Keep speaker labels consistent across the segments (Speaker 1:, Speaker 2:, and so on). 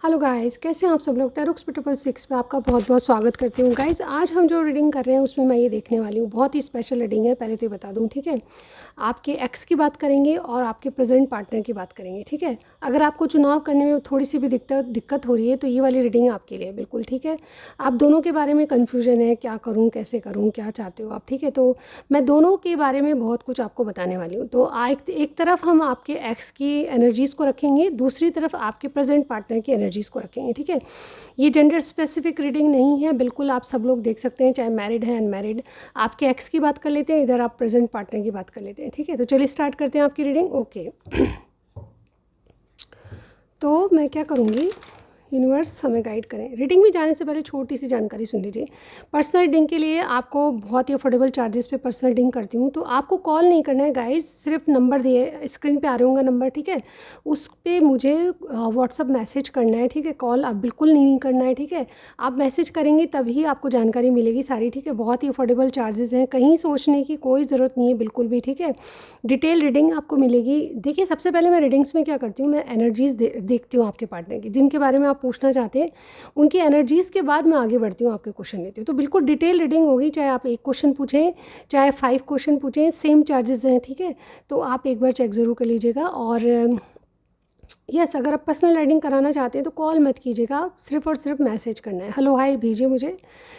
Speaker 1: Hello guys, कैसे हैं आप सब लोग। टेरोक्स ट्रिपल सिक्स पे आपका बहुत बहुत स्वागत करती हूँ। गाइस आज हम जो रीडिंग कर रहे हैं उसमें मैं ये देखने वाली हूँ, बहुत ही स्पेशल रीडिंग है। पहले तो ये बता दूँ, ठीक है। आपके एक्स की बात करेंगे और आपके प्रेजेंट पार्टनर की बात करेंगे, ठीक है। अगर आपको चुनाव करने में थोड़ी सी भी दिक्कत हो रही है तो ये वाली रीडिंग आपके लिए बिल्कुल ठीक है। आप दोनों के बारे में कन्फ्यूजन है, क्या करूँ कैसे करूँ, क्या चाहते हो आप, ठीक है। तो मैं दोनों के बारे में बहुत कुछ आपको बताने वाली हूँ। तो एक तरफ हम आपके एक्स की एनर्जीज़ को रखेंगे, दूसरी तरफ आपके प्रेजेंट पार्टनर की एनर्जीज़ को रखेंगे, ठीक है। ये जेंडर स्पेसिफिक रीडिंग नहीं है, बिल्कुल आप सब लोग देख सकते हैं, चाहे मैरिड है अनमैरिड। आपके एक्स की बात कर लेते हैं, इधर आप प्रेजेंट पार्टनर की बात कर लेते हैं, ठीक है। तो चलिए स्टार्ट करते हैं आपकी रीडिंग। ओके तो मैं क्या करूँगी, यूनिवर्स हमें गाइड करें। रीडिंग में जाने से पहले छोटी सी जानकारी सुन लीजिए। पर्सनल रीडिंग के लिए आपको बहुत ही अफोर्डेबल चार्जेस पे पर्सनल रीडिंग करती हूँ। तो आपको कॉल नहीं करना है गाइस, सिर्फ नंबर दिए स्क्रीन पे आ रहे होंगे नंबर, ठीक है। उस पर मुझे व्हाट्सअप मैसेज करना है, ठीक है। कॉल आप बिल्कुल नहीं करना है, ठीक है। आप मैसेज करेंगे तभी आपको जानकारी मिलेगी सारी, ठीक है। बहुत ही अफोर्डेबल चार्जेस हैं, कहीं सोचने की कोई ज़रूरत नहीं है बिल्कुल भी, ठीक है। डिटेल रीडिंग आपको मिलेगी। देखिए सबसे पहले मैं रीडिंग्स में क्या करती हूँ, मैं एनर्जीज़ देखती हूँ आपके पार्टनर की, जिनके बारे में आप पूछना चाहते हैं उनकी एनर्जीज़ के बाद मैं आगे बढ़ती हूँ, आपके क्वेश्चन लेती हूँ। तो बिल्कुल डिटेल रीडिंग होगी, चाहे आप एक क्वेश्चन पूछें चाहे 5 क्वेश्चन पूछें, सेम चार्जेस हैं, ठीक है। तो आप एक बार चेक ज़रूर कर लीजिएगा। और यस अगर आप पर्सनल रीडिंग कराना चाहते हैं तो कॉल मत कीजिएगा, सिर्फ और सिर्फ मैसेज करना है, हेलो हाय भेजिए, मुझे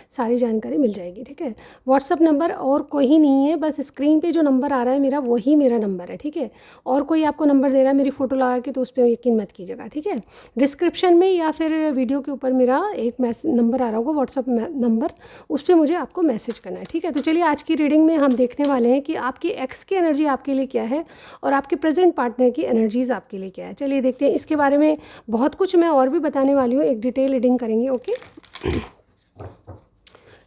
Speaker 1: सारी जानकारी मिल जाएगी, ठीक है। व्हाट्सअप नंबर और कोई नहीं है, बस स्क्रीन पे जो नंबर आ रहा है मेरा वही मेरा नंबर है, ठीक है। और कोई आपको नंबर दे रहा है मेरी फ़ोटो लगा के तो उस पर यकीन मत कीजिएगा, ठीक है। डिस्क्रिप्शन में या फिर वीडियो के ऊपर मेरा एक नंबर आ रहा होगा व्हाट्सअप नंबर, उस पर मुझे आपको मैसेज करना है, ठीक है। तो चलिए आज की रीडिंग में हम देखने वाले हैं कि आपकी एक्स की एनर्जी आपके लिए क्या है और आपके प्रेजेंट पार्टनर की एनर्जीज़ आपके लिए क्या है। चलिए देखते हैं, इसके बारे में बहुत कुछ मैं और भी बताने वाली हूँ, एक डिटेल रीडिंग करेंगे। ओके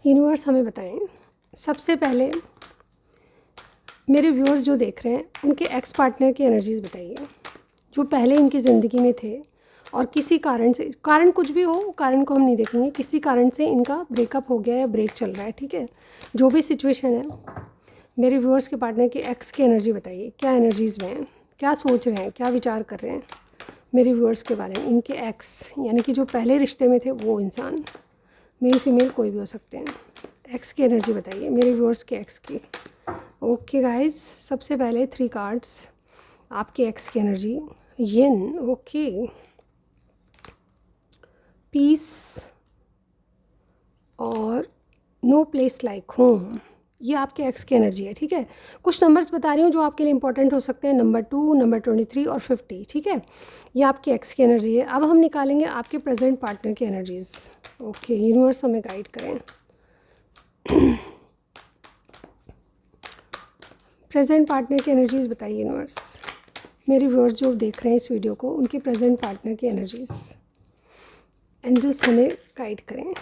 Speaker 1: यूनिवर्स हमें बताएं। सबसे पहले मेरे व्यूअर्स जो देख रहे हैं उनके एक्स पार्टनर की एनर्जीज़ बताइए, जो पहले इनकी ज़िंदगी में थे और किसी कारण से, कारण कुछ भी हो, कारण को हम नहीं देखेंगे, किसी कारण से इनका ब्रेकअप हो गया या ब्रेक चल रहा है, ठीक है। जो भी सिचुएशन है, मेरे व्यूअर्स के पार्टनर की एक्स की एनर्जी बताइए, क्या एनर्जीज़ में हैं, क्या सोच रहे हैं, क्या विचार कर रहे हैं मेरे व्यूअर्स के बारे में। इनके एक्स यानी कि जो पहले रिश्ते में थे वो इंसान, मेल फीमेल कोई भी हो सकते हैं। एक्स की एनर्जी बताइए मेरे व्यूअर्स के एक्स की। ओके गाइस, सबसे पहले 3 कार्ड्स आपके एक्स की एनर्जी। यिन, ओके, पीस और नो प्लेस लाइक होम, ये आपके एक्स की एनर्जी है, ठीक है। कुछ नंबर्स बता रही हूँ जो आपके लिए इंपॉर्टेंट हो सकते हैं, नंबर 2, नंबर 23 और 50, ठीक है। ये आपके एक्स की एनर्जी है। अब हम निकालेंगे आपके प्रेजेंट पार्टनर की एनर्जीज़। ओके यूनिवर्स हमें गाइड करें। प्रेजेंट पार्टनर की एनर्जीज़ बताइए यूनिवर्स। मेरे व्यूअर्स जो देख रहे हैं इस वीडियो को, उनके प्रेजेंट पार्टनर की एनर्जीज़, एंजल्स हमें गाइड करें।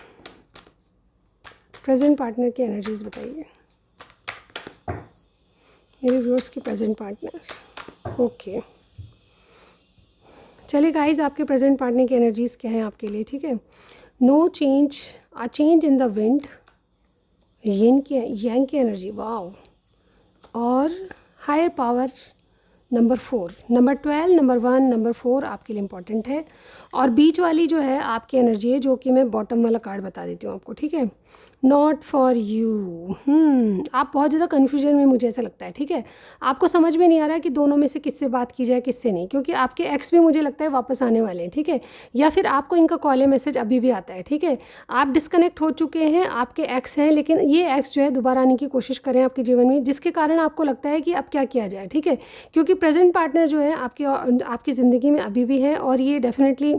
Speaker 1: प्रेजेंट पार्टनर की एनर्जीज़ बताइए मेरे व्यूअर्स के प्रेजेंट पार्टनर। ओके चलिए गाइस, आपके प्रेजेंट पार्टनर की एनर्जीज़ क्या हैं आपके लिए, ठीक है। No change, a change in the wind, yin की यांग की एनर्जी, वाओ। और higher power, number 4, number 12, number 1, number 4 आपके लिए इंपॉर्टेंट है। और बीच वाली जो है आपकी एनर्जी है, जो कि मैं बॉटम वाला कार्ड बता देती हूँ आपको, ठीक है। Not for you. आप बहुत ज़्यादा कन्फ्यूजन में, मुझे ऐसा लगता है, ठीक है। आपको समझ में नहीं आ रहा है कि दोनों में से किससे बात की जाए किससे नहीं, क्योंकि आपके एक्स भी मुझे लगता है वापस आने वाले हैं, ठीक है। या फिर आपको इनका कॉल या मैसेज अभी भी आता है, ठीक है। आप डिस्कनेक्ट हो चुके हैं, आपके एक्स हैं, लेकिन ये एक्स जो है दोबारा आने की कोशिश करें आपके जीवन में, जिसके कारण आपको लगता है कि अब क्या किया जाए, ठीक है। क्योंकि प्रेजेंट पार्टनर जो है आपकी ज़िंदगी में अभी भी है और ये डेफिनेटली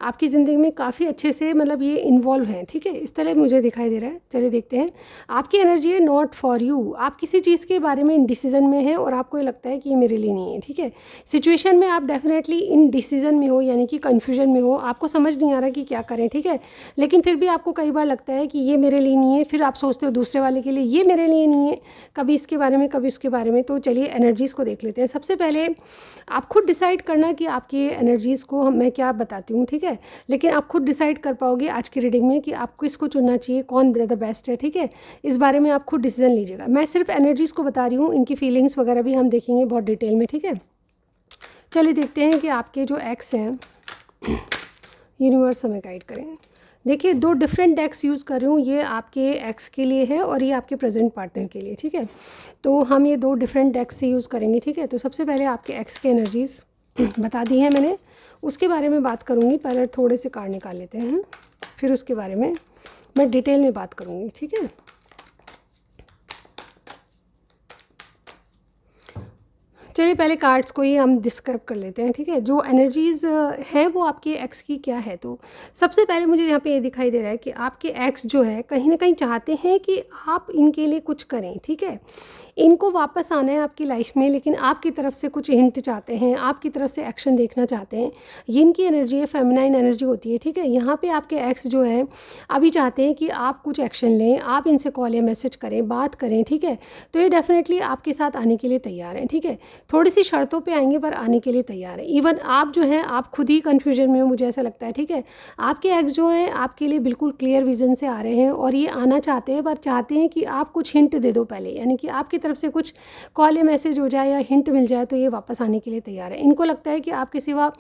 Speaker 1: आपकी ज़िंदगी में काफ़ी अच्छे से, मतलब ये इन्वॉल्व हैं, ठीक है। इस तरह मुझे दिखाई दे रहा है। चलिए देखते हैं, आपकी एनर्जी है नॉट फॉर यू। आप किसी चीज़ के बारे में इंडिसीजन में है और आपको ये लगता है कि ये मेरे लिए नहीं है, ठीक है। सिचुएशन में आप डेफिनेटली इंडिसीजन में हो, यानी कि कन्फ्यूजन में हो, आपको समझ नहीं आ रहा कि क्या करें, ठीक है। लेकिन फिर भी आपको कई बार लगता है कि ये मेरे लिए नहीं है, फिर आप सोचते हो दूसरे वाले के लिए, ये मेरे लिए नहीं है, कभी इसके बारे में कभी उसके बारे में। तो चलिए एनर्जीज़ को देख लेते हैं। सबसे पहले आप खुद डिसाइड करना कि आपकी एनर्जीज़ को मैं क्या बताती हूँ, ठीक है। लेकिन आप खुद डिसाइड कर पाओगे आज की रीडिंग में कि आपको इसको चुनना चाहिए, कौन ज़्यादा बेस्ट है, ठीक है। इस बारे में आप खुद डिसीजन लीजिएगा। मैं सिर्फ एनर्जीज़ को बता रही हूँ, इनकी फीलिंग्स वगैरह भी हम देखेंगे बहुत डिटेल में, ठीक है। चलिए देखते हैं कि आपके जो एक्स हैं यूनिवर्स हमें गाइड करें। देखिए 2 डिफरेंट डेक्स यूज़ कर रही हूँ, ये आपके एक्स के लिए है और ये आपके प्रेजेंट पार्टनर के लिए, ठीक है। तो हम ये 2 डिफरेंट डेक्स से यूज़ करेंगे, ठीक है। तो सबसे पहले आपके एक्स के एनर्जीज़ बता दी हैं मैंने, उसके बारे में बात करूँगी। पहले थोड़े से कार्ड निकाल लेते हैं, फिर उसके बारे में मैं डिटेल में बात करूँगी, ठीक है। चलिए पहले कार्ड्स को ही हम डिस्क्राइब कर लेते हैं, ठीक है। जो एनर्जीज़ हैं वो आपके एक्स की क्या है। तो सबसे पहले मुझे यहाँ पे ये दिखाई दे रहा है कि आपके एक्स जो है कहीं ना कहीं चाहते हैं कि आप इनके लिए कुछ करें, ठीक है। इनको वापस आना है आपकी लाइफ में, लेकिन आपकी तरफ से कुछ हिंट चाहते हैं, आपकी तरफ से एक्शन देखना चाहते हैं। ये इनकी एनर्जी है, फेमिनाइन एनर्जी होती है, ठीक है। यहाँ पे आपके एक्स जो है अभी चाहते हैं कि आप कुछ एक्शन लें, आप इनसे कॉल या मैसेज करें, बात करें, ठीक है। तो ये डेफिनेटली आपके साथ आने के लिए तैयार हैं, ठीक है। थोड़ी सी शर्तों पे आएंगे पर आने के लिए तैयार है। इवन आप जो है आप खुद ही कन्फ्यूजन में हो, मुझे ऐसा लगता है, ठीक है। आपके एक्स जो हैं आपके लिए बिल्कुल क्लियर विजन से आ रहे हैं और ये आना चाहते हैं, पर चाहते हैं कि आप कुछ हिंट दे दो पहले, यानी कि आपकी तरफ से कुछ कॉल या मैसेज हो जाए या हिंट मिल जाए तो ये वापस आने के लिए तैयार है। इनको लगता है कि आपके सिवा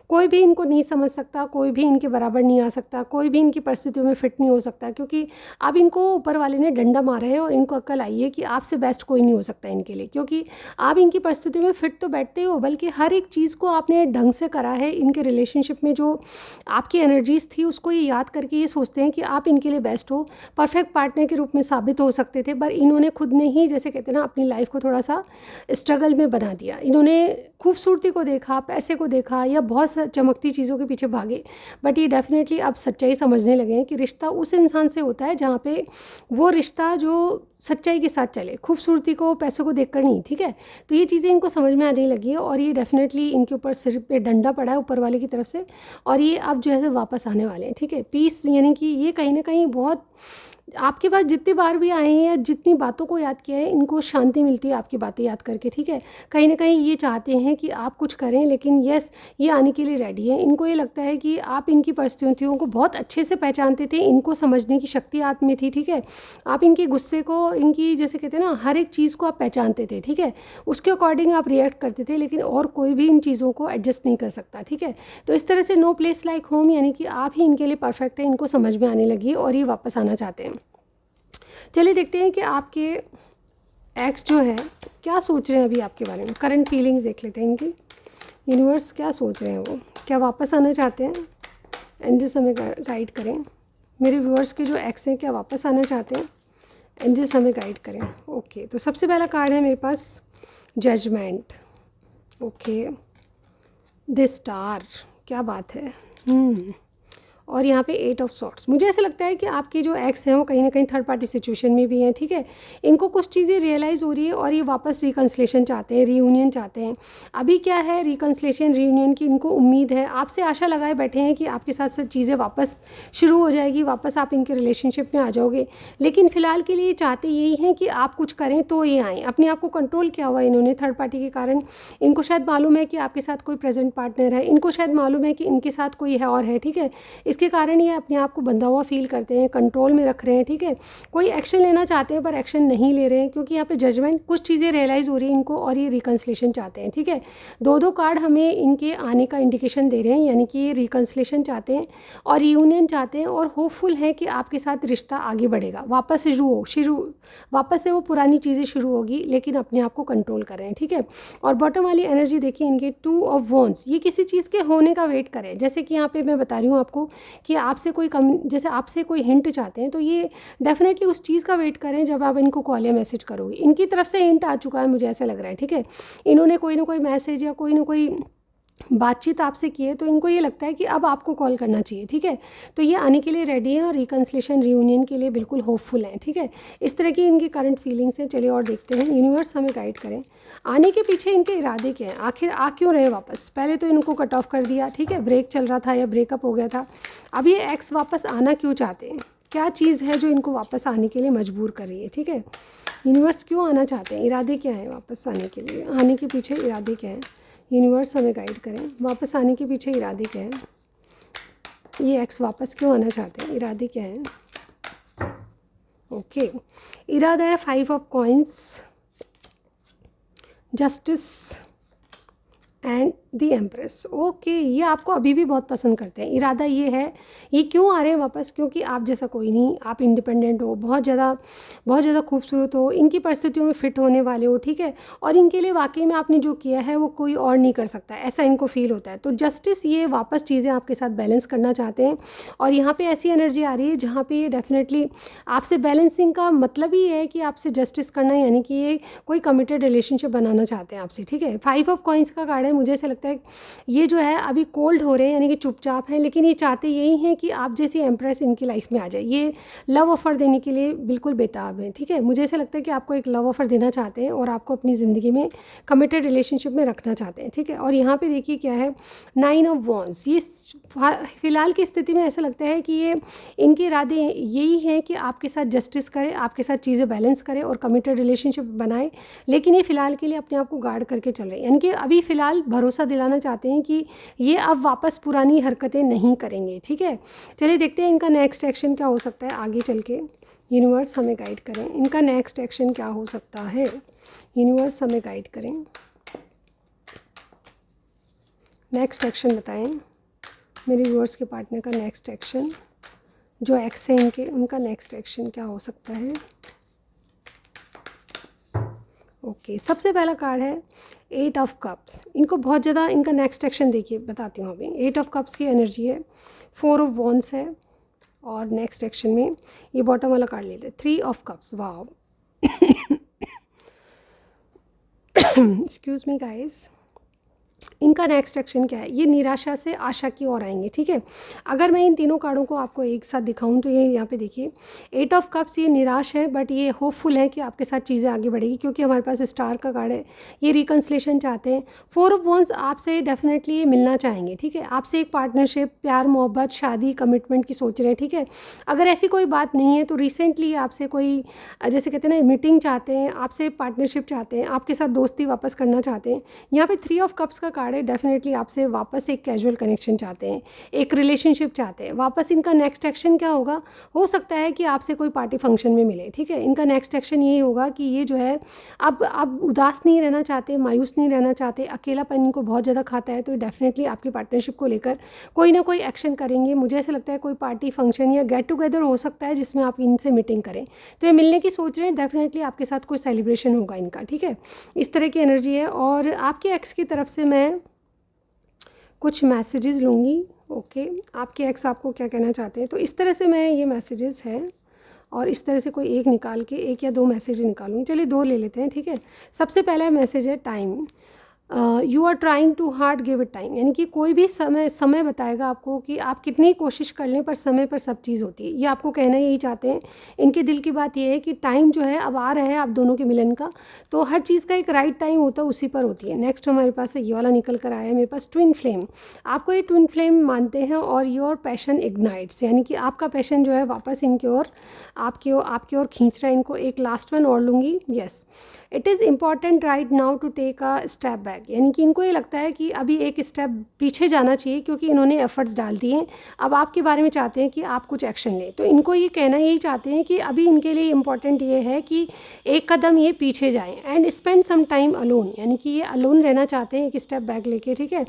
Speaker 1: कोई भी इनको नहीं समझ सकता, कोई भी इनके बराबर नहीं आ सकता, कोई भी इनकी परिस्थितियों में फिट नहीं हो सकता, क्योंकि अब इनको ऊपर वाले ने डंडा मारा है और इनको अक्ल आई है कि आपसे बेस्ट कोई नहीं हो सकता इनके लिए, क्योंकि आप इनकी परिस्थितियों में फिट तो बैठते हो, बल्कि हर एक चीज़ को आपने ढंग से करा है। इनके रिलेशनशिप में जो आपकी एनर्जीज़ थी उसको ये याद करके ये सोचते हैं कि आप इनके लिए बेस्ट हो, परफेक्ट पार्टनर के रूप में साबित हो सकते थे, पर इन्होंने खुद ने ही, जैसे कहते हैं ना, अपनी लाइफ को थोड़ा सा स्ट्रगल में बना दिया। इन्होंने खूबसूरती को देखा, पैसे को देखा, या बहुत चमकती चीज़ों के पीछे भागे, बट ये डेफिनेटली अब सच्चाई समझने लगे हैं कि रिश्ता उस इंसान से होता है जहाँ पे वो रिश्ता जो सच्चाई के साथ चले, खूबसूरती को, पैसों को देखकर नहीं, ठीक है। तो ये चीज़ें इनको समझ में आने लगी है और ये डेफिनेटली इनके ऊपर सिर पे डंडा पड़ा है ऊपर वाले की तरफ से, और ये अब जो है वापस आने वाले हैं, ठीक है। पीस यानी कि ये कहीं ना कहीं बहुत आपके पास जितनी बार भी आए हैं या जितनी बातों को याद किया है, इनको शांति मिलती है आपकी बातें याद करके, ठीक है। कहीं ना कहीं ये चाहते हैं कि आप कुछ करें, लेकिन यस, ये आने के लिए रेडी है। इनको ये लगता है कि आप इनकी परिस्थितियों को बहुत अच्छे से पहचानते थे, इनको समझने की शक्ति आप में थी, ठीक है। आप इनके गुस्से को और इनकी, जैसे कहते हैं ना, हर एक चीज़ को आप पहचानते थे, ठीक है। उसके अकॉर्डिंग आप रिएक्ट करते थे, लेकिन और कोई भी इन चीज़ों को एडजस्ट नहीं कर सकता, ठीक है। तो इस तरह से नो प्लेस लाइक होम, यानी कि आप ही इनके लिए परफेक्ट है, इनको समझ में आने लगी और ये वापस आना चाहते हैं। चलिए देखते हैं कि आपके एक्स जो है क्या सोच रहे हैं अभी आपके बारे में। करंट फीलिंग्स देख लेते हैं इनकी। यूनिवर्स क्या सोच रहे हैं, वो क्या वापस आना चाहते हैं। एंजल्स हमें गाइड करें। मेरे व्यूअर्स के जो एक्स हैं क्या वापस आना चाहते हैं। एंजल्स हमें गाइड करें। ओके, तो सबसे पहला कार्ड है मेरे पास जजमेंट। ओके, द स्टार, क्या बात है। और यहाँ पे 8 ऑफ सॉर्ट्स। मुझे ऐसा लगता है कि आपके जो एक्स हैं वो कहीं ना कहीं थर्ड पार्टी सिचुएशन में भी हैं, ठीक है। इनको कुछ चीज़ें रियलाइज़ हो रही है और ये वापस रिकन्सिलेशन चाहते हैं, रीयूनियन चाहते हैं। अभी क्या है, रिकन्सिलेशन, रीयूनियन की इनको उम्मीद है, आपसे आशा लगाए बैठे हैं कि आपके साथ साथ चीज़ें वापस शुरू हो जाएगी, वापस आप इनके रिलेशनशिप में आ जाओगे। लेकिन फ़िलहाल के लिए चाहते यही हैं कि आप कुछ करें तो ये आएँ। अपने आप को कंट्रोल किया हुआ इन्होंने थर्ड पार्टी के कारण। इनको शायद मालूम है कि आपके साथ कोई प्रेजेंट पार्टनर है, इनको शायद मालूम है कि इनके साथ कोई है और है, ठीक है। इसके कारण ये अपने आप को बंधा हुआ फील करते हैं, कंट्रोल में रख रहे हैं, ठीक है। कोई एक्शन लेना चाहते हैं पर एक्शन नहीं ले रहे हैं, क्योंकि यहाँ पे जजमेंट, कुछ चीज़ें रियलाइज़ हो रही हैं इनको और ये रिकन्सिलेशन चाहते हैं, ठीक है। 2-2 कार्ड हमें इनके आने का इंडिकेशन दे रहे हैं, यानी कि ये रिकन्सिलेशन चाहते हैं और रियूनियन चाहते हैं और होपफुल है कि आपके साथ रिश्ता आगे बढ़ेगा, वापस वापस से वो पुरानी चीज़ें शुरू होगी, लेकिन अपने आप को कंट्रोल कर रहे हैं, ठीक है। और बॉटम वाली एनर्जी देखिए इनके 2 ऑफ वॉन्ड्स, ये किसी चीज़ के होने का वेट करें। जैसे कि यहाँ पे मैं बता रही हूँ आपको कि आपसे कोई जैसे आपसे कोई हिंट चाहते हैं, तो ये डेफिनेटली उस चीज़ का वेट करें जब आप इनको कॉल या मैसेज करोगे। इनकी तरफ से हिंट आ चुका है, मुझे ऐसा लग रहा है, ठीक है। इन्होंने कोई ना कोई मैसेज या कोई ना कोई बातचीत आपसे की है, तो इनको ये लगता है कि अब आपको कॉल करना चाहिए, ठीक है। तो ये आने के लिए रेडी हैं और रिकन्सिलेशन, रियूनियन के लिए बिल्कुल होपफुल हैं, ठीक है। इस तरह की इनकी करंट फीलिंग्स हैं। चलिए और देखते हैं, यूनिवर्स हमें गाइड करें। आने के पीछे इनके इरादे क्या हैं, आखिर आ क्यों रहे वापस। पहले तो इनको कट ऑफ कर दिया, ठीक है, ब्रेक चल रहा था या ब्रेकअप हो गया था। अब ये एक्स वापस आना क्यों चाहते हैं, क्या चीज़ है जो इनको वापस आने के लिए मजबूर कर रही है, ठीक है। यूनिवर्स क्यों आना चाहते हैं, इरादे क्या हैं वापस आने के लिए, आने के पीछे इरादे क्या हैं। यूनिवर्स हमें गाइड करें, वापस आने के पीछे इरादे क्या हैं। ये एक्स वापस क्यों आना चाहते हैं, इरादे क्या हैं। ओके, इरादा है 5 of coins, justice and the empress, okay, ये आपको अभी भी बहुत पसंद करते हैं। इरादा ये है, ये क्यों आ रहे हैं वापस, क्योंकि आप जैसा कोई नहीं, आप इंडिपेंडेंट हो, बहुत ज़्यादा खूबसूरत हो, इनकी परिस्थितियों में फ़िट होने वाले हो, ठीक है, और इनके लिए वाकई में आपने जो किया है वो कोई और नहीं कर सकता, ऐसा इनको फील होता है। तो जस्टिस, ये वापस चीज़ें आपके साथ बैलेंस करना चाहते हैं, और यहाँ पे ऐसी एनर्जी आ रही है जहाँ पे ये डेफिनेटली आपसे बैलेंसिंग का मतलब ही है कि आपसे जस्टिस करना, यानी कि ये कोई कमिटेड रिलेशनशिप बनाना चाहते हैं आपसे, ठीक है। 5 ऑफ कॉइंस का कार्ड है, मुझे ऐसा लगता है ये जो है अभी कोल्ड हो रहे हैं, यानी कि चुपचाप हैं, लेकिन ये चाहते यही हैं कि आप जैसी एम्प्रेस इनकी लाइफ में आ जाए। ये लव ऑफ़र देने के लिए बिल्कुल बेताब हैं, ठीक है। मुझे ऐसा लगता है कि आपको एक लव ऑफ़र देना चाहते हैं और आपको अपनी ज़िंदगी में कमिटेड रिलेशनशिप में रखना चाहते हैं, ठीक है। और यहाँ पे देखिए क्या है, 9 ऑफ वॉन्ड्स। ये फ़िलहाल की स्थिति में ऐसा लगता है कि ये इनके इरादे यही हैं कि आपके साथ जस्टिस करें, आपके साथ चीज़ें बैलेंस करें और कमिटेड रिलेशनशिप बनाए, लेकिन ये फ़िलहाल के लिए अपने आप को गार्ड करके चल रहे हैं, यानी कि अभी फ़िलहाल भरोसा दिलाना चाहते हैं कि ये अब वापस पुरानी हरकतें नहीं करेंगे, ठीक है। चलिए देखते हैं इनका नेक्स्ट एक्शन क्या हो सकता है आगे चल के। यूनिवर्स हमें गाइड करें, इनका नेक्स्ट एक्शन क्या हो सकता है, यूनिवर्स हमें गाइड करें, नेक्स्ट एक्शन बताएं मेरे व्यूअर्स के पार्टनर का नेक्स्ट एक्शन, जो एक्स है इनके, उनका नेक्स्ट एक्शन क्या हो सकता है। ओके, सबसे पहला कार्ड है 8 ऑफ कप्स। इनको बहुत ज़्यादा, इनका नेक्स्ट एक्शन देखिए, बताती हूँ अभी। 8 ऑफ कप्स की एनर्जी है, 4 ऑफ वॉन्ड्स है, और नेक्स्ट एक्शन में ये बॉटम वाला कार्ड ले लेते, 3 ऑफ कप्स। वाह, एक्सक्यूज़ मी गाइस। इनका नेक्स्ट एक्शन क्या है, ये निराशा से आशा की ओर आएंगे, ठीक है। अगर मैं इन तीनों कार्डों को आपको एक साथ दिखाऊं तो ये यहाँ पे देखिए, 8 ऑफ कप्स, ये निराश है बट ये होपफुल है कि आपके साथ चीज़ें आगे बढ़ेगी, क्योंकि हमारे पास स्टार का कार्ड है, ये रिकन्सिलेशन चाहते हैं। 4 ऑफ वॉन्ड्स, आपसे डेफिनेटली ये मिलना चाहेंगे, ठीक है, आपसे एक पार्टनरशिप, प्यार, मोहब्बत, शादी, कमिटमेंट की सोच रहे हैं, ठीक है। अगर ऐसी कोई बात नहीं है तो रिसेंटली आपसे कोई, जैसे कहते हैं ना, मीटिंग चाहते हैं, आपसे पार्टनरशिप चाहते हैं, आपके साथ दोस्ती वापस करना चाहते हैं। यहाँ पे 3 ऑफ कप्स का कार्ड है, डेफिनेटली आपसे वापस एक कैजुअल कनेक्शन चाहते हैं, एक रिलेशनशिप चाहते हैं वापस। इनका नेक्स्ट एक्शन क्या होगा, हो सकता है कि आपसे कोई पार्टी फंक्शन में मिले, ठीक है। इनका नेक्स्ट एक्शन यही होगा कि ये जो है अब उदास नहीं रहना चाहते, मायूस नहीं रहना चाहते, अकेलापन इनको बहुत ज़्यादा खाता है, तो डेफिनेटली आपकी पार्टनरशिप को लेकर कोई ना कोई एक्शन करेंगे। मुझे ऐसा लगता है कोई पार्टी फंक्शन या गेट टुगेदर हो सकता है जिसमें आप इनसे मीटिंग करें, तो ये मिलने की सोच रहे हैं, डेफिनेटली आपके साथ कोई सेलिब्रेशन होगा इनका, ठीक है। इस तरह की एनर्जी है। और आपके एक्स की तरफ से मैं कुछ मैसेजेस लूँगी, ओके, आपके एक्स आपको क्या कहना चाहते हैं, तो इस तरह से मैं ये मैसेजेस है, और इस तरह से कोई एक निकाल के, एक या दो मैसेज निकालूंगी, चलिए 2 ले लेते हैं, ठीक है। सबसे पहला मैसेज है time, you are trying to hard, give it time, यानी कि कोई भी समय बताएगा आपको कि आप कितनी कोशिश कर लें, पर समय पर सब चीज़ होती है, ये आपको कहना यही चाहते हैं। इनके दिल की बात ये है कि टाइम जो है अब आ रहा है आप दोनों के मिलन का, तो हर चीज़ का एक राइट टाइम होता है, उसी पर होती है। नेक्स्ट हमारे पास ये वाला निकल कर आया है मेरे पास, ट्विन फ्लेम। आपको ये ट्विन फ्लेम मानते हैं, और योर पैशन इग्नाइट्स, यानी कि आपका पैशन जो है वापस इनकी ओर, आपकी ओर खींच रहा है इनको। एक लास्ट वन और लूँगी, yes, it is important right now to take a step back, यानी कि इनको ये लगता है कि अभी एक स्टेप पीछे जाना चाहिए, क्योंकि इन्होंने एफर्ट्स डाल दिए हैं, अब आपके बारे में चाहते हैं कि आप कुछ एक्शन लें। तो इनको ये कहना यही चाहते हैं कि अभी इनके लिए इम्पॉर्टेंट ये है कि एक कदम ये पीछे जाएं, and spend some time alone, यानी कि ये अलोन रहना चाहते हैं, एक स्टेप बैक लेके, ठीक है।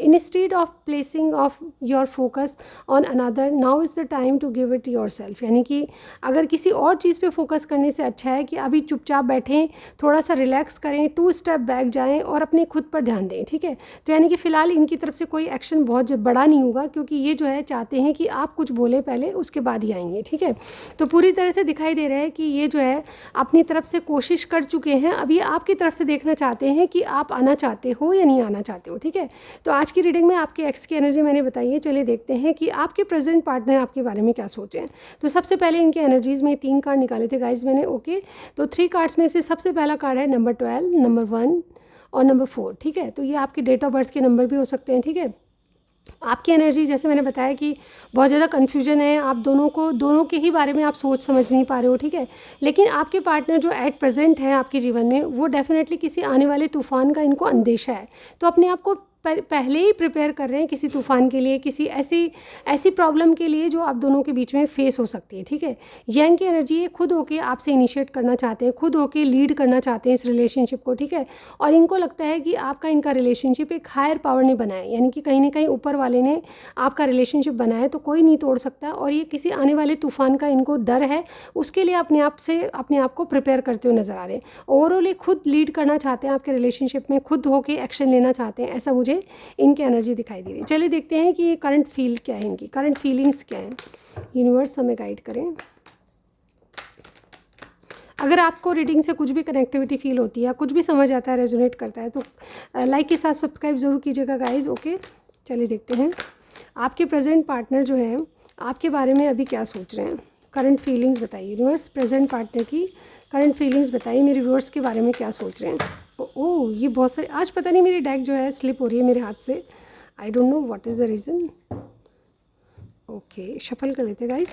Speaker 1: Instead of placing of your focus on another, now is the time to give it your self, यानी कि अगर किसी और चीज़ पे फोकस करने से अच्छा है कि अभी चुपचाप बैठें, थोड़ा सा रिलैक्स करें, 2 स्टेप बैक जाएं और अपने खुद पर ध्यान दें, ठीक है। तो यानी कि फ़िलहाल इनकी तरफ से कोई एक्शन बहुत बड़ा नहीं होगा, क्योंकि ये जो है चाहते हैं कि आप कुछ बोले पहले, उसके बाद ही आएंगे, ठीक है। तो पूरी तरह से दिखाई दे रहा है कि ये जो है अपनी तरफ से कोशिश कर चुके हैं, अभी आपकी तरफ से देखना चाहते हैं कि आप आना चाहते हो या नहीं आना चाहते हो, ठीक है। तो आज की रीडिंग में आपके एक्स की एनर्जी मैंने बताई है, चलिए देखते हैं कि आपके प्रेजेंट पार्टनर आपके बारे में क्या सोचें। तो सबसे पहले इनके एनर्जीज़ में 3 कार्ड निकाले थे गाइज मैंने, ओके। तो 3 कार्ड्स में से सबसे पहला कार्ड है नंबर 12, नंबर 1 और नंबर 4, ठीक है। तो ये आपके डेट ऑफ बर्थ के नंबर भी हो सकते हैं, ठीक है। आपकी एनर्जी, जैसे मैंने बताया कि बहुत ज़्यादा कन्फ्यूजन है, आप दोनों के ही बारे में आप सोच समझ नहीं पा रहे हो, ठीक है। लेकिन आपके पार्टनर जो एट प्रेजेंट है आपके जीवन में, वो डेफिनेटली किसी आने वाले तूफान का इनको अंदेशा है, तो अपने आप को पहले ही प्रिपेयर कर रहे हैं किसी तूफ़ान के लिए, किसी ऐसी प्रॉब्लम के लिए जो आप दोनों के बीच में फेस हो सकती है, ठीक है। यंग की एनर्जी ये खुद होके आपसे इनिशिएट करना चाहते हैं, खुद होके लीड करना चाहते हैं इस रिलेशनशिप को, ठीक है। और इनको लगता है कि आपका इनका रिलेशनशिप एक हायर पावर ने बनाया, यानी कि कहीं ना कहीं ऊपर वाले ने आपका रिलेशनशिप बनाया, तो कोई नहीं तोड़ सकता। और ये किसी आने वाले तूफ़ान का इनको डर है, उसके लिए अपने आप को प्रिपेयर करते हुए नज़र आ रहे हैं। ओवरऑल ये खुद लीड करना चाहते हैं आपके रिलेशनशिप में, खुद होके एक्शन लेना चाहते हैं, ऐसा मुझे इनकी एनर्जी दिखाई दे रही है। चलिए देखते हैं कि ये करंट फील क्या है, इनकी करंट फीलिंग्स क्या हैं। यूनिवर्स हमें गाइड करें। अगर आपको रीडिंग से कुछ भी कनेक्टिविटी फील होती है, कुछ भी समझ आता है, रेजोनेट करता है, तो लाइक के साथ सब्सक्राइब ज़रूर कीजिएगा गाइज। ओके, चलिए देखते हैं आपके प्रेजेंट पार्टनर जो है आपके बारे में अभी क्या सोच रहे हैं। करंट फीलिंग्स बताइए यूनिवर्स, प्रेजेंट पार्टनर की करंट फीलिंग्स बताइए, मेरे व्यूअर्स के बारे में क्या सोच रहे हैं। ओह, ये बहुत सारे, आज पता नहीं मेरी डेक जो है स्लिप हो रही है मेरे हाथ से, I don't know what is the reason. Okay, shuffle कर लेते गाइस,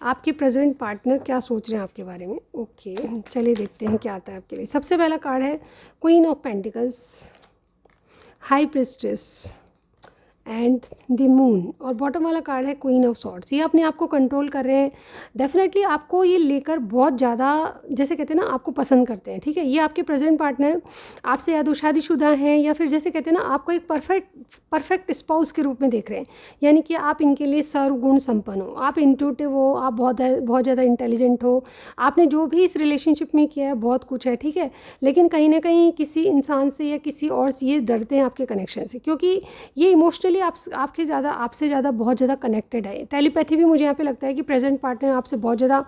Speaker 1: आपके प्रेजेंट पार्टनर क्या सोच रहे हैं आपके बारे में। ओके, चलिए देखते हैं क्या आता है आपके लिए। सबसे पहला कार्ड है queen of pentacles, high prestress and the moon, और बॉटम वाला कार्ड है क्वीन ऑफ सॉर्ड्स। ये अपने आप को कंट्रोल कर रहे हैं, डेफिनेटली आपको ये लेकर बहुत ज़्यादा, जैसे कहते हैं ना, आपको पसंद करते हैं, ठीक है। ये आपके प्रेजेंट पार्टनर आपसे या तो शादीशुदा हैं, या फिर जैसे कहते हैं ना, आपको एक परफेक्ट स्पाउस के रूप में देख रहे हैं, यानी कि आप इनके लिए सर्वगुण संपन्न हो, आप इंट्यूटिव हो, आप बहुत ज़्यादा इंटेलिजेंट हो, आपने जो भी इस रिलेशनशिप में किया है बहुत कुछ है, ठीक है। लेकिन कहीं ना कहीं किसी इंसान से या किसी और से ये डरते हैं आपके कनेक्शन से, क्योंकि ये इमोशनली आपसे ज़्यादा बहुत ज़्यादा कनेक्टेड है। टेलीपैथी भी मुझे यहाँ पे लगता है कि प्रेजेंट पार्टनर आपसे बहुत ज़्यादा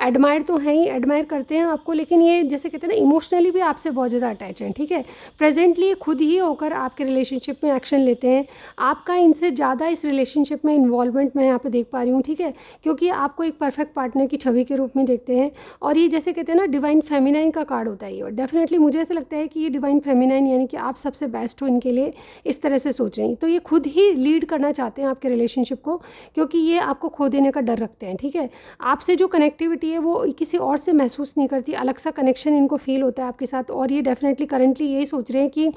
Speaker 1: एडमायर तो हैं ही, एडमायर करते हैं आपको, लेकिन ये जैसे कहते हैं ना, इमोशनली भी आपसे बहुत ज़्यादा अटैच हैं, ठीक है। प्रेजेंटली खुद ही होकर आपके रिलेशनशिप में एक्शन लेते हैं, आपका इनसे ज़्यादा इस रिलेशनशिप में इन्वॉल्वमेंट मैं यहाँ पे देख पा रही हूँ, ठीक है, क्योंकि आपको एक परफेक्ट पार्टनर की छवि के रूप में देखते हैं। और ये जैसे कहते हैं ना, डिवाइन फेमिनाइन का कार्ड होता है, और डेफिनेटली मुझे ऐसा लगता है कि ये डिवाइन फेमिनाइन, यानी कि आप सबसे बेस्ट हो इनके लिए, इस तरह से सोच रहे हैं। तो ये खुद ही लीड करना चाहते हैं आपके रिलेशनशिप को, क्योंकि ये आपको खो देने का डर रखते हैं, ठीक है। आपसे जो कनेक्टिविटी है वो किसी और से महसूस नहीं करती, अलग सा कनेक्शन इनको फील होता है आपके साथ। और ये डेफिनेटली करंटली यही सोच रहे हैं कि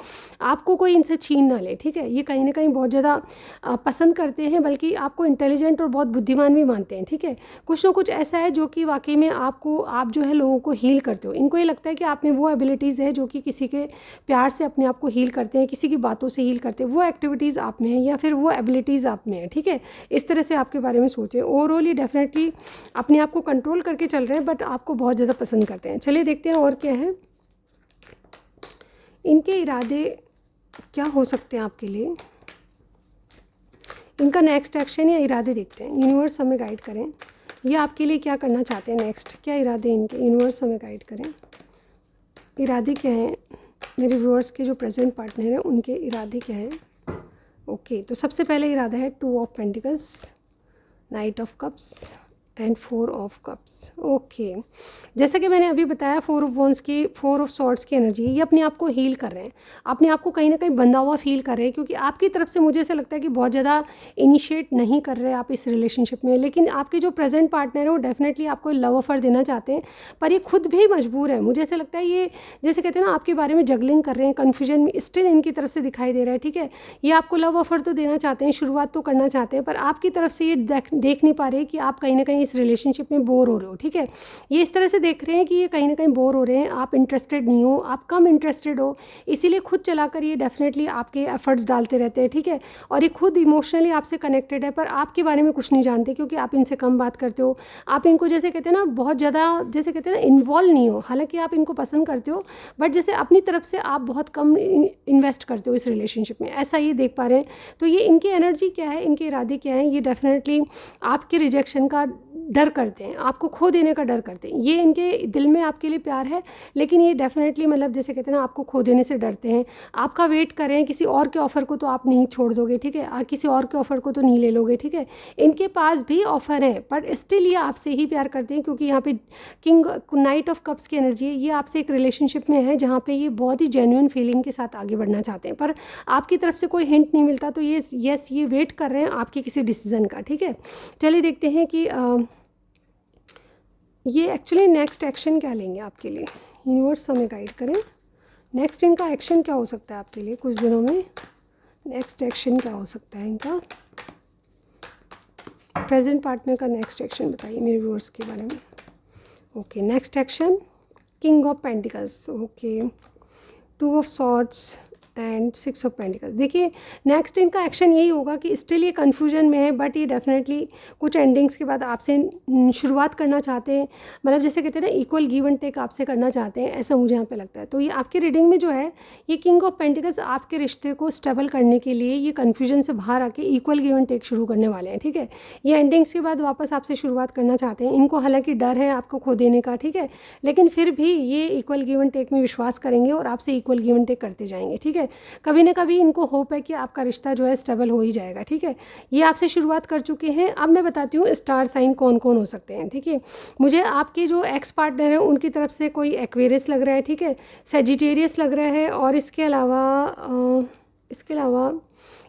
Speaker 1: आपको कोई इनसे छीन ना ले, ठीक है। ये कहीं ना कहीं बहुत ज़्यादा पसंद करते हैं, बल्कि आपको इंटेलिजेंट और बहुत बुद्धिमान भी मानते हैं, ठीक है। कुछ ना कुछ ऐसा है जो कि वाकई में आप जो है लोगों को हील करते हो। इनको ये लगता है कि आप में वो एबिलिटीज़ है जो कि किसी के प्यार से अपने आप को हील करते हैं, किसी की बातों से हील करते हैं, वो एक्टिविटीज़ आप में है, या फिर वो एबिलिटीज़ आप में है, ठीक है। इस तरह से आपके बारे में सोचें। ओवरऑल ये डेफिनेटली अपने आप को कंट्रोल करके चल रहे हैं, बट आपको बहुत ज़्यादा पसंद करते हैं। चलिए देखते हैं और क्या है, इनके इरादे क्या हो सकते हैं आपके लिए, इनका नेक्स्ट एक्शन या इरादे देखते हैं। यूनिवर्स हमें गाइड करें, ये आपके लिए क्या करना चाहते हैं नेक्स्ट, क्या इरादे इनके, यूनिवर्स हमें गाइड करें। इरादे क्या हैं मेरे व्यूअर्स के, जो प्रेजेंट पार्टनर हैं उनके इरादे क्या हैं। ओके, तो सबसे पहले इरादा है 2 of pentacles, night of cups and 4 of cups. Okay, जैसा कि मैंने अभी बताया, 4 ऑफ वॉन्ड्स की, 4 ऑफ सॉर्ड्स की एनर्जी, ये अपने आप को हील कर रहे हैं, अपने आप को कहीं ना कहीं बंधा हुआ फील कर रहे हैं, क्योंकि आपकी तरफ से मुझे ऐसा लगता है कि बहुत ज़्यादा इनिशिएट नहीं कर रहे आप इस रिलेशनशिप में। लेकिन आपके जो प्रेजेंट पार्टनर है वो डेफिनेटली आपको लव ऑफर देना चाहते हैं, पर ये खुद भी मजबूर है। मुझे ऐसा लगता है ये जैसे कहते हैं ना, आपके बारे में जगलिंग कर रहे हैं, कन्फ्यूजन में स्टिल इनकी तरफ से दिखाई दे रहा है, ठीक है। ये आपको लव ऑफर तो देना चाहते हैं, शुरुआत तो करना चाहते हैं, पर आपकी तरफ से ये देख नहीं पा रहे कि आप कहीं ना कहीं इस रिलेशनशिप में बोर हो रहे हो, ठीक है। ये इस तरह से देख रहे हैं कि ये कहीं ना कहीं बोर हो रहे हैं, आप इंटरेस्टेड नहीं हो, आप कम इंटरेस्टेड हो, इसीलिए खुद चलाकर ये डेफिनेटली आपके एफर्ट्स डालते रहते हैं, ठीक है। और ये खुद इमोशनली आपसे कनेक्टेड है, पर आपके बारे में कुछ नहीं जानते, क्योंकि आप इनसे कम बात करते हो, आप इनको जैसे कहते हैं ना, बहुत ज़्यादा जैसे कहते हैं ना, इन्वॉल्व नहीं हो। हालांकि आप इनको पसंद करते हो, बट जैसे अपनी तरफ से आप बहुत कम इन्वेस्ट करते हो इस रिलेशनशिप में, ऐसा ये देख पा रहे हैं। तो ये इनकी एनर्जी क्या है, इनके इरादे क्या हैं, ये डेफिनेटली आपके रिजेक्शन का डर करते हैं, आपको खो देने का डर करते हैं। ये इनके दिल में आपके लिए प्यार है, लेकिन ये डेफिनेटली मतलब जैसे कहते हैं ना, आपको खो देने से डरते हैं, आपका वेट कर रहे हैं। किसी और के ऑफ़र को तो आप नहीं छोड़ दोगे, ठीक है, किसी और के ऑफ़र को तो नहीं ले लोगे, ठीक है। इनके पास भी ऑफ़र है, बट स्टिल ये आपसे ही प्यार करते हैं, क्योंकि यहाँ पे किंग नाइट ऑफ कप्स की एनर्जी है। ये आपसे एक रिलेशनशिप में है जहाँ पे ये बहुत ही जेन्युइन फीलिंग के साथ आगे बढ़ना चाहते हैं, पर आपकी तरफ से कोई हिंट नहीं मिलता। तो ये वेट कर रहे हैं आपके किसी डिसीज़न का, ठीक है। चलिए देखते हैं कि ये एक्चुअली नेक्स्ट एक्शन क्या लेंगे आपके लिए। यूनिवर्स हमें गाइड करें, नेक्स्ट इनका एक्शन क्या हो सकता है आपके लिए कुछ दिनों में। नेक्स्ट एक्शन क्या हो सकता है इनका, प्रेजेंट पार्टनर का नेक्स्ट एक्शन बताइए मेरे व्यूअर्स के बारे में। Okay, next action king of pentacles, okay, two of swords and six of pentacles. देखिए नेक्स्ट इनका एक्शन यही होगा कि स्टिल ये कन्फ्यूजन में है, बट ये डेफिनेटली कुछ एंडिंग्स के बाद आपसे शुरुआत करना चाहते हैं, मतलब जैसे कहते हैं ना इक्वल गिव एंड टेक आपसे करना चाहते हैं, ऐसा मुझे यहाँ पे लगता है। तो ये आपकी रीडिंग में जो है ये किंग ऑफ पेंटिकल्स आपके रिश्ते को स्टेबल करने के लिए ये कन्फ्यूजन से बाहर आके इक्वल गिव एंड टेक शुरू करने वाले हैं, ठीक है। ये एंडिंग्स के बाद वापस आपसे शुरुआत करना चाहते हैं, इनको हालांकि डर है आपको खो देने का, ठीक है, लेकिन फिर भी ये इक्वल गिव एंड टेक में विश्वास करेंगे और आपसे इक्वल गिव एंड टेक करते जाएंगे, ठीक है। कभी ना कभी इनको होप है कि आपका रिश्ता जो है स्टेबल हो ही जाएगा, ठीक है। ये आपसे शुरुआत कर चुके हैं। अब मैं बताती हूँ स्टार साइन कौन कौन हो सकते हैं, ठीक है। मुझे आपके जो एक्स पार्टनर हैं उनकी तरफ से कोई एक्वेरियस लग रहा है, ठीक है, सेजिटेरियस लग रहा है, और इसके अलावा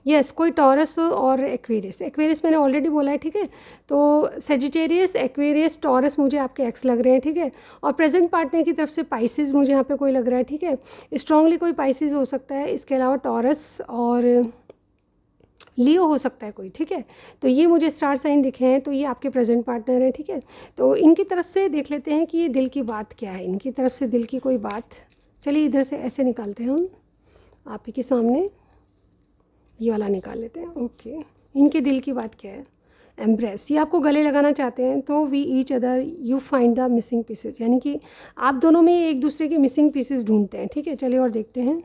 Speaker 1: यस कोई टॉरस और एक्वेरियस मैंने ऑलरेडी बोला है, ठीक है। तो सेजिटेरियस, एक्वेरियस, टॉरस मुझे आपके एक्स लग रहे हैं, ठीक है। और प्रेजेंट पार्टनर की तरफ से पाइसेस मुझे यहाँ पे कोई लग रहा है, ठीक है, स्ट्रांगली कोई पाइसेस हो सकता है। इसके अलावा टॉरस और लियो हो सकता है कोई, ठीक है। तो ये मुझे स्टार साइन दिखे हैं, तो ये आपके प्रेजेंट पार्टनर हैं, ठीक है। तो इनकी तरफ से देख लेते हैं कि ये दिल की बात क्या है, इनकी तरफ से दिल की कोई बात। चलिए इधर से ऐसे निकालते हैं हम आप ही के सामने, ये वाला निकाल लेते हैं। ओके, इनके दिल की बात क्या है, एम्ब्रेस, ये आपको गले लगाना चाहते हैं। तो we each other you find the missing pieces, यानी कि आप दोनों में एक दूसरे के मिसिंग पीसेस ढूंढते हैं, ठीक है। चलिए और देखते हैं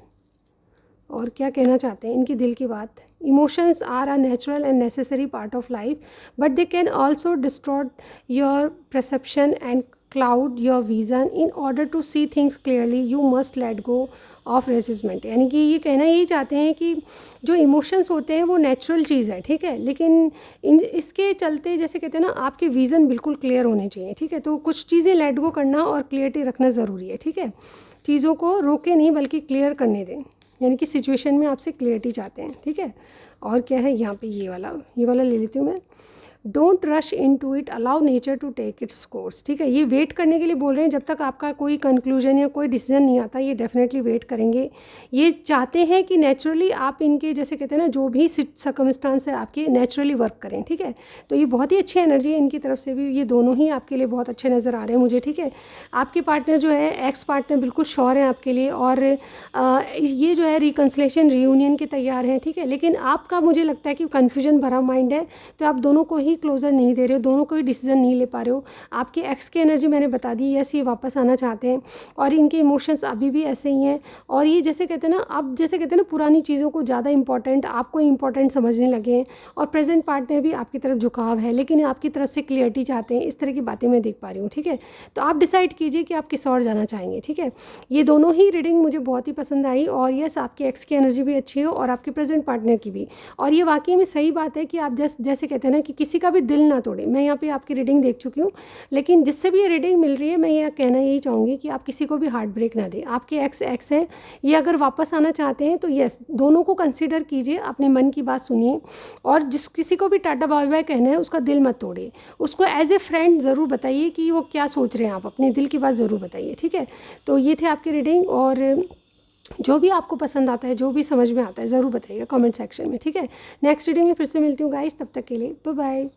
Speaker 1: और क्या कहना चाहते हैं इनकी दिल की बात। Emotions are a natural and necessary part of life, but they can also distort your perception and cloud your vision. In order to see things clearly you must let go of resistment. यानी कि ये कहना यही चाहते हैं कि जो emotions होते हैं वो नेचुरल चीज़ है, ठीक है, लेकिन इसके चलते जैसे कहते हैं ना आपके विज़न बिल्कुल क्लियर होने चाहिए, ठीक है। तो कुछ चीज़ें लेट गो करना और क्लियरिटी रखना ज़रूरी है, ठीक है। चीज़ों को रोके नहीं बल्कि क्लियर करने दें, यानी कि सिचुएशन में आपसे क्लियरिटी चाहते हैं, ठीक है। और क्या है यहाँ पे ये वाला ले लेती हूँ मैं। Don't rush in to it, allow nature to take its course, ठीक है। ये वेट करने के लिए बोल रहे हैं, जब तक आपका कोई कंक्लूजन या कोई डिसीजन नहीं आता ये डेफिनेटली वेट करेंगे। ये चाहते हैं कि नेचुरली आप इनके जैसे कहते हैं ना जो भी सर्कमस्टांस है आपके नेचुरली वर्क करें, ठीक है। तो ये बहुत ही अच्छी एनर्जी है इनकी तरफ से भी, ये दोनों ही आपके लिए बहुत अच्छे नज़र आ रहे हैं मुझे, ठीक है। आपके पार्टनर जो है एक्स पार्टनर बिल्कुल श्योर है आपके लिए, और ये जो है रिकन्सिलेशन रियूनियन के तैयार हैं, ठीक है। लेकिन आपका मुझे लगता है कि कन्फ्यूजन भरा माइंड है, तो आप दोनों को ही क्लोजर नहीं दे रहे हो, दोनों कोई डिसीजन नहीं ले पा रहे हो। आपके एक्स की एनर्जी मैंने बता दी, यस ये वापस आना चाहते हैं और इनके इमोशंस अभी भी ऐसे ही हैं। और ये जैसे कहते हैं ना अब जैसे कहते हैं ना पुरानी चीज़ों को ज़्यादा इंपॉर्टेंट आपको इंपॉर्टेंट समझने लगे हैं, और प्रेजेंट पार्टनर भी आपकी तरफ झुकाव है, लेकिन आपकी तरफ से क्लियरिटी चाहते हैं। इस तरह की बातें मैं देख पा रही हूँ, ठीक है। तो आप डिसाइड कीजिए कि आप किस और जाना चाहेंगे, ठीक है। ये दोनों ही रीडिंग मुझे बहुत ही पसंद आई, और यस आपके एक्स की एनर्जी भी अच्छी हो और आपके प्रेजेंट पार्टनर की भी। और ये वाकई में सही बात है कि आप जैसे कहते हैं ना कि किसी का भी दिल ना तोड़े। मैं यहाँ पे आपकी रीडिंग देख चुकी हूँ, लेकिन जिससे भी ये रीडिंग मिल रही है मैं ये कहना यही चाहूँगी कि आप किसी को भी हार्ट ब्रेक ना दें। आपके एक्स है, ये अगर वापस आना चाहते हैं तो यस दोनों को कंसिडर कीजिए, अपने मन की बात सुनिए, और जिस किसी को भी टाटा बाय बाय कहना है उसका दिल मत तोड़िए, उसको एज ए फ्रेंड ज़रूर बताइए कि वो क्या सोच रहे हैं, आप अपने दिल की बात ज़रूर बताइए, ठीक है। तो ये थे आपकी रीडिंग, और जो भी आपको पसंद आता है, जो भी समझ में आता है ज़रूर बताइएगा कमेंट सेक्शन में, ठीक है। नेक्स्ट रीडिंग में फिर से मिलती हूँ गाइस, तब तक के लिए बाय बाय।